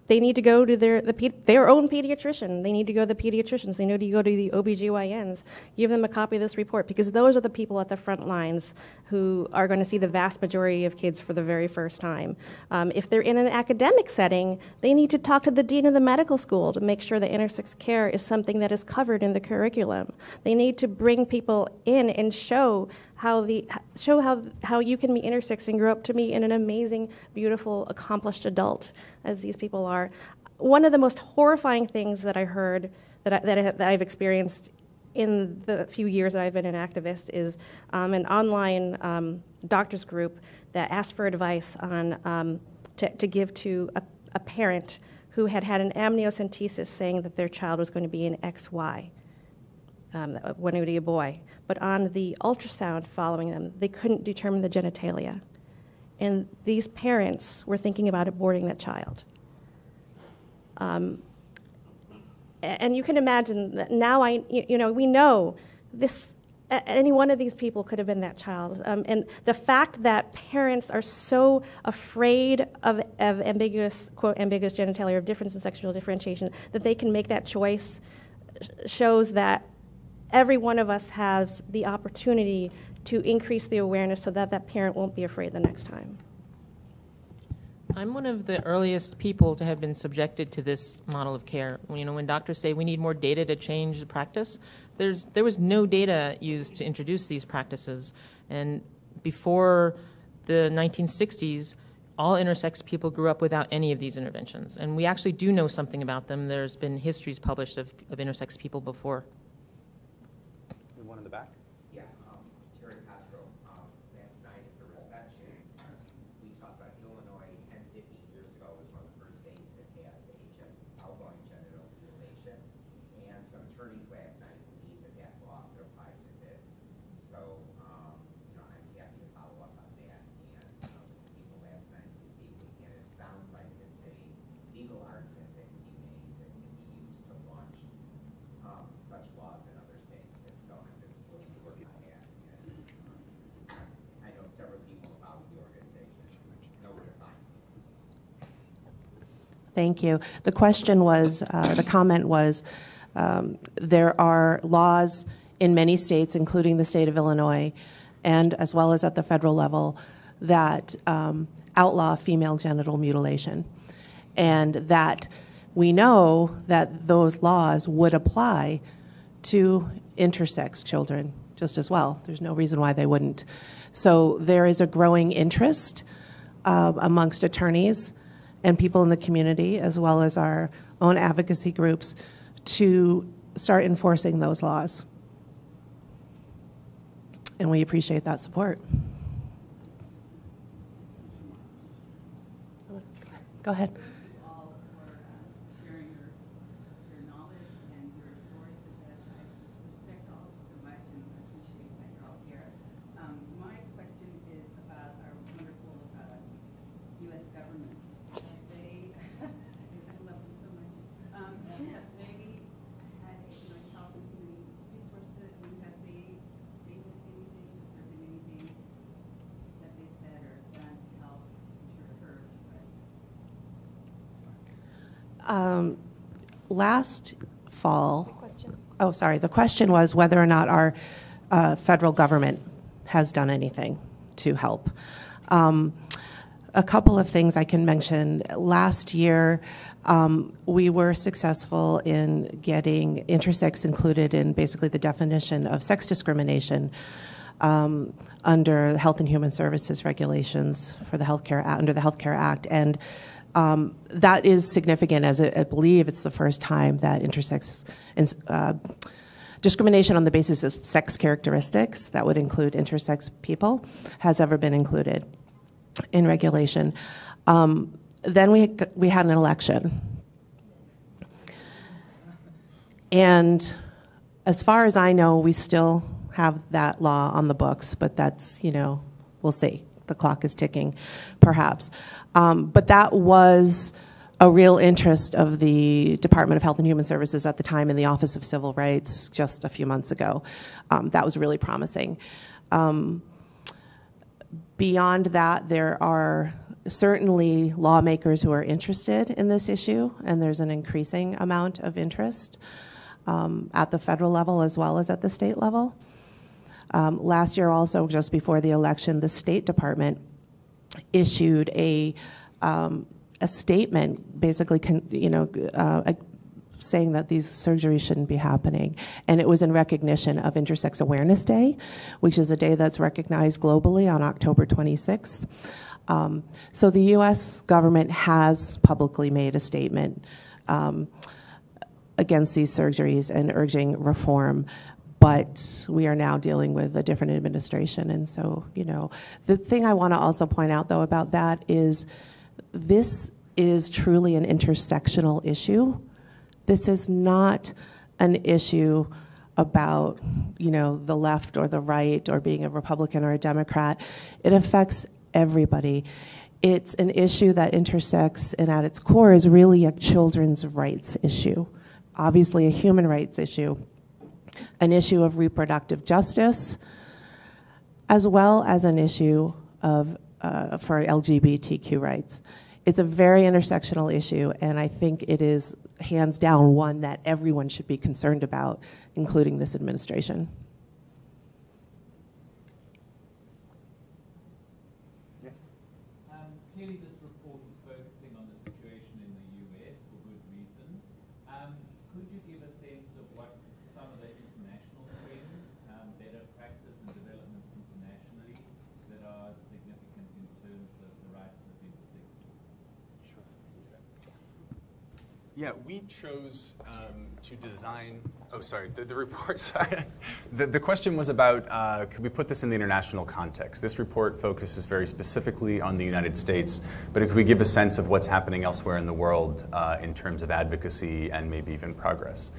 they need to go to their own pediatrician. They need to go to the pediatricians. They need to go to the OBGYNs. Give them a copy of this report, because those are the people at the front lines who are going to see the vast majority of kids for the very first time. If they're in an academic setting, they need to talk to the dean of the medical school to make sure that intersex care is something that is covered in the curriculum. They need to bring people in and show how you can be intersex and grow up to be an amazing, beautiful, accomplished adult, as these people are. One of the most horrifying things that I heard, that I've experienced in the few years that I've been an activist, is an online doctors group that asked for advice on to give to a parent who had an amniocentesis saying that their child was going to be an XY, when it would be a boy. But on the ultrasound following them, they couldn't determine the genitalia. And these parents were thinking about aborting that child. And you can imagine that now we know this, any one of these people could have been that child. And the fact that parents are so afraid of ambiguous, quote, ambiguous genitalia, or difference in sexual differentiation, that they can make that choice shows that every one of us has the opportunity to increase the awareness so that that parent won't be afraid the next time. I'm one of the earliest people to have been subjected to this model of care. When doctors say we need more data to change the practice, there was no data used to introduce these practices. And before the 1960s, all intersex people grew up without any of these interventions. And we actually do know something about them. There's been histories published of intersex people before. The one in the back? Yeah, Terry Castro. Last night at the reception, we talked about Illinois 10, 15 years ago was one of the first states that passed outlawing genital mutilation. And some attorneys last night believed that that law could apply to this. So, I'm happy to follow up on that. And with people last night this evening, and it sounds like it's a legal argument that can be made that can be used to launch such laws in other states. And so I'm just willing to work on that. And I know several people about the organization know where to find me. Thank you. The question was, the comment was, there are laws in many states, including the state of Illinois, and as well as at the federal level, that outlaw female genital mutilation. And that we know that those laws would apply to intersex children just as well. There's no reason why they wouldn't. So there is a growing interest amongst attorneys and people in the community, as well as our own advocacy groups, to start enforcing those laws. And we appreciate that support. Go ahead. Last fall, the question was whether or not our federal government has done anything to help. A couple of things I can mention. Last year, we were successful in getting intersex included in basically the definition of sex discrimination under Health and Human Services regulations for the under the Healthcare Act. And that is significant, as I believe it's the first time that intersex discrimination on the basis of sex characteristics, that would include intersex people, has ever been included in regulation. Then we had an election. And as far as I know, we still have that law on the books, but that's, we'll see. The clock is ticking, perhaps. But that was a real interest of the Department of Health and Human Services at the time in the Office of Civil Rights just a few months ago. That was really promising. Beyond that, there are certainly lawmakers who are interested in this issue, and there's an increasing amount of interest at the federal level as well as at the state level. Last year also, just before the election, the State Department issued a statement basically saying that these surgeries shouldn't be happening. And it was in recognition of Intersex Awareness Day, which is a day that's recognized globally on October 26th. So the US government has publicly made a statement against these surgeries and urging reform, but we are now dealing with a different administration. And so, the thing I want to also point out, though, about that is this is truly an intersectional issue. This is not an issue about, the left or the right or being a Republican or a Democrat. It affects everybody. It's an issue that intersects and at its core is really a children's rights issue, obviously a human rights issue, an issue of reproductive justice, as well as an issue of for LGBTQ rights. It's a very intersectional issue, and I think it is hands down one that everyone should be concerned about, including this administration. Clearly this report is focusing on the situation in the US for good reason. Could you give a sense of what some of the international trends, better practice and developments internationally that are significant in terms of the rights of intersex people? Sure. Yeah, we chose to design, the report, sorry. The question was about, could we put this in the international context? This report focuses very specifically on the United States, but could we give a sense of what's happening elsewhere in the world in terms of advocacy and maybe even progress?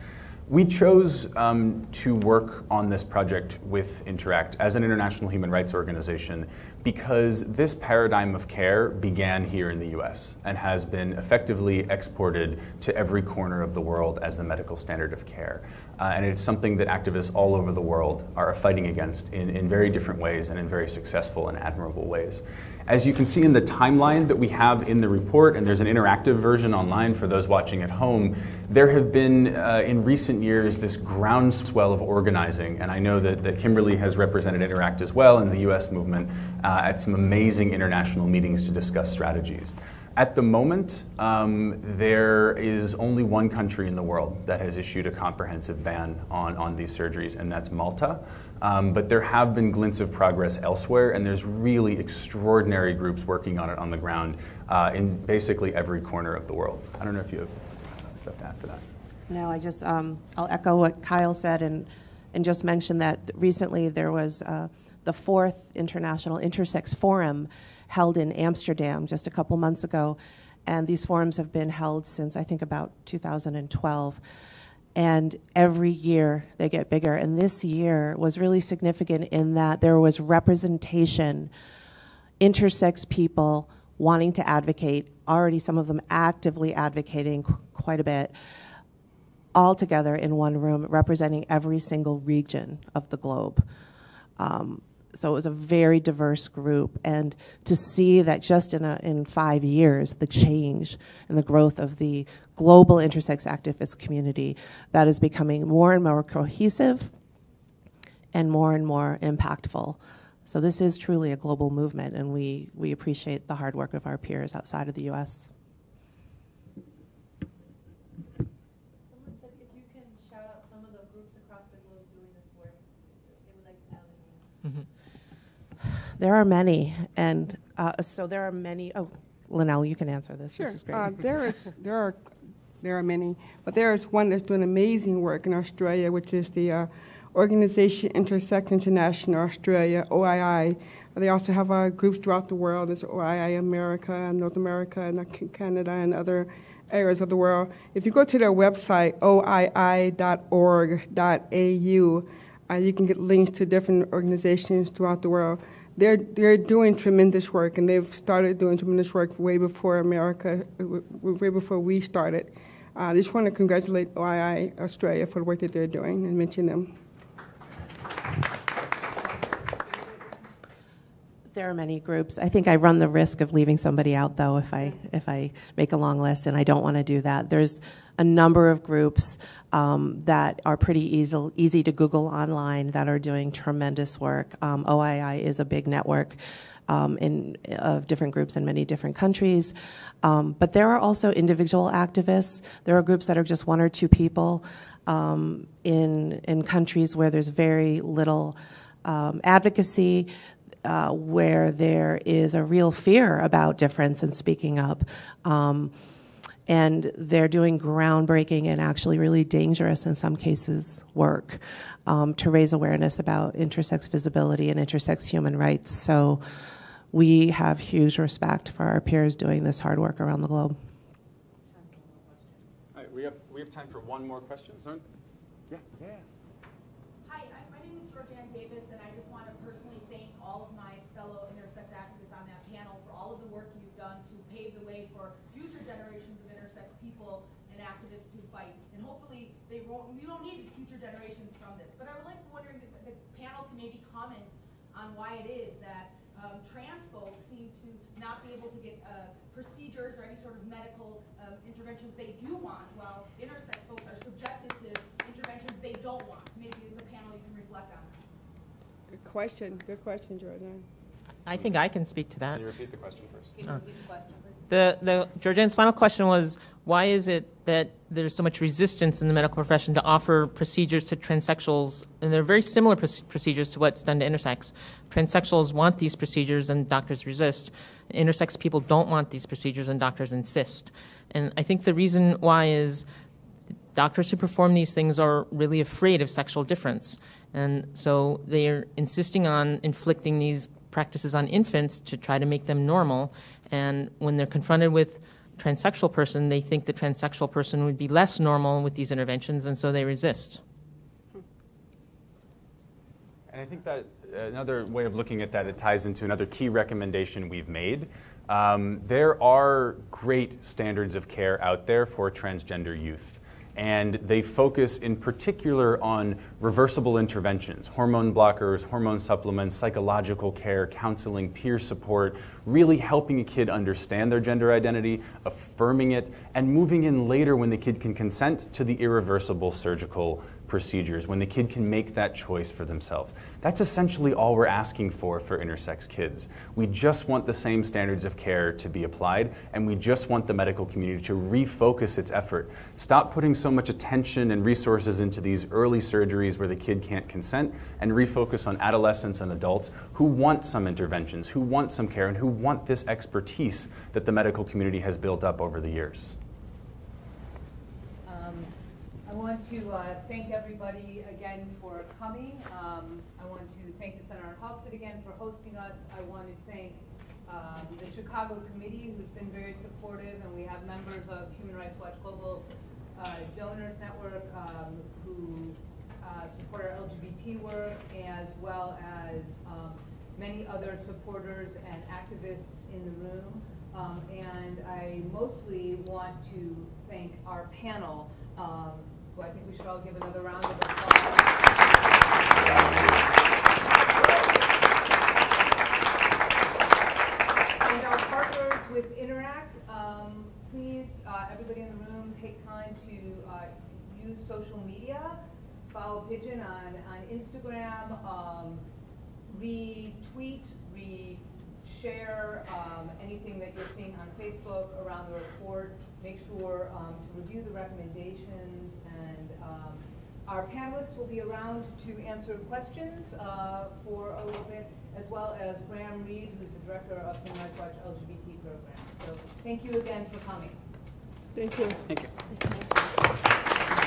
We chose to work on this project with Interact as an international human rights organization because this paradigm of care began here in the US and has been effectively exported to every corner of the world as the medical standard of care. And it's something that activists all over the world are fighting against in very different ways and in very successful and admirable ways. As you can see in the timeline that we have in the report, and there's an interactive version online for those watching at home, there have been, in recent years, this groundswell of organizing, and I know that Kimberly has represented Interact as well in the US movement at some amazing international meetings to discuss strategies. At the moment, there is only one country in the world that has issued a comprehensive ban on these surgeries, and that's Malta. But there have been glints of progress elsewhere, and there's really extraordinary groups working on it on the ground in basically every corner of the world. I don't know if you have stuff to add for that. No, I just, I'll echo what Kyle said and just mention that recently there was the 4th International Intersex Forum held in Amsterdam just a couple months ago, and these forums have been held since I think about 2012. And every year they get bigger. And this year was really significant in that there was representation, intersex people wanting to advocate, already some of them actively advocating quite a bit, all together in one room, representing every single region of the globe. So it was a very diverse group, and to see that just in 5 years, the change and the growth of the global intersex activist community that is becoming more and more cohesive and more impactful. So this is truly a global movement, and we appreciate the hard work of our peers outside of the US. Someone said if you can shout out some of the groups across the globe doing this work, they would like to know the names. There are many, and so there are many. Oh, Linnell, you can answer this. Sure. This is great. There are many, but there is one that's doing amazing work in Australia, which is the Organization Intersex International Australia, OII. They also have groups throughout the world. There's OII America, North America, and Canada, and other areas of the world. If you go to their website, oii.org.au, you can get links to different organizations throughout the world. They're doing tremendous work, and they've started doing tremendous work way before America, way before we started. I just want to congratulate OII Australia for the work that they're doing and mention them. There are many groups. I think I run the risk of leaving somebody out, though, if I make a long list, and I don't want to do that. There's a number of groups that are pretty easy to Google online that are doing tremendous work. OII is a big network of different groups in many different countries. But there are also individual activists. There are groups that are just one or two people in countries where there's very little advocacy, where there is a real fear about difference and speaking up. And they're doing groundbreaking and actually really dangerous, in some cases, work to raise awareness about intersex visibility and intersex human rights. So we have huge respect for our peers doing this hard work around the globe. All right, we have time for one more question. Yeah. Hi, my name is Georgianne Davis, and I just want to personally thank all of my fellow intersex activists on that panel for all of the work you've done to pave the way for future generations of intersex people and activists to fight. And hopefully we won't need future generations from this. But I would like to wonder if the panel can maybe comment on why it is that trans folks seem to not be able to get procedures or any sort of medical interventions they do want, while intersex folks are subjected to interventions they don't want. Maybe as a panel you can reflect on that. Good question, Jordan. I think I can speak to that. Can you repeat the question first? Can you repeat the question, please? Georgianne's final question was, why is it that there's so much resistance in the medical profession to offer procedures to transsexuals? And they're very similar procedures to what's done to intersex. Transsexuals want these procedures and doctors resist. Intersex people don't want these procedures and doctors insist. And I think the reason why is doctors who perform these things are really afraid of sexual difference. And so they're insisting on inflicting these practices on infants to try to make them normal. And when they're confronted with a transsexual person, they think the transsexual person would be less normal with these interventions, and so they resist. And I think that another way of looking at that, it ties into another key recommendation we've made. There are great standards of care out there for transgender youth. And they focus in particular on reversible interventions, hormone blockers, hormone supplements, psychological care, counseling, peer support, really helping a kid understand their gender identity, affirming it, and moving in later when the kid can consent to the irreversible surgical procedures, when the kid can make that choice for themselves. That's essentially all we're asking for intersex kids. We just want the same standards of care to be applied, and we just want the medical community to refocus its effort. Stop putting so much attention and resources into these early surgeries where the kid can't consent, and refocus on adolescents and adults who want some interventions, who want some care, and who want this expertise that the medical community has built up over the years. I want to thank everybody again for coming. I want to thank the Center on Halsted again for hosting us. I want to thank the Chicago committee, who's been very supportive, and we have members of Human Rights Watch Global Donors Network who support our LGBT work, as well as many other supporters and activists in the room. And I mostly want to thank our panel, who I think we should all give another round of applause. And our partners with Interact, please, everybody in the room, take time to use social media. Follow Pigeon on Instagram, retweet, share anything that you're seeing on Facebook around the report. Make sure to review the recommendations, and our panelists will be around to answer questions for a little bit, as well as Graham Reed, who's the director of the Human Rights Watch LGBT program. So thank you again for coming. Thank you. Thank you.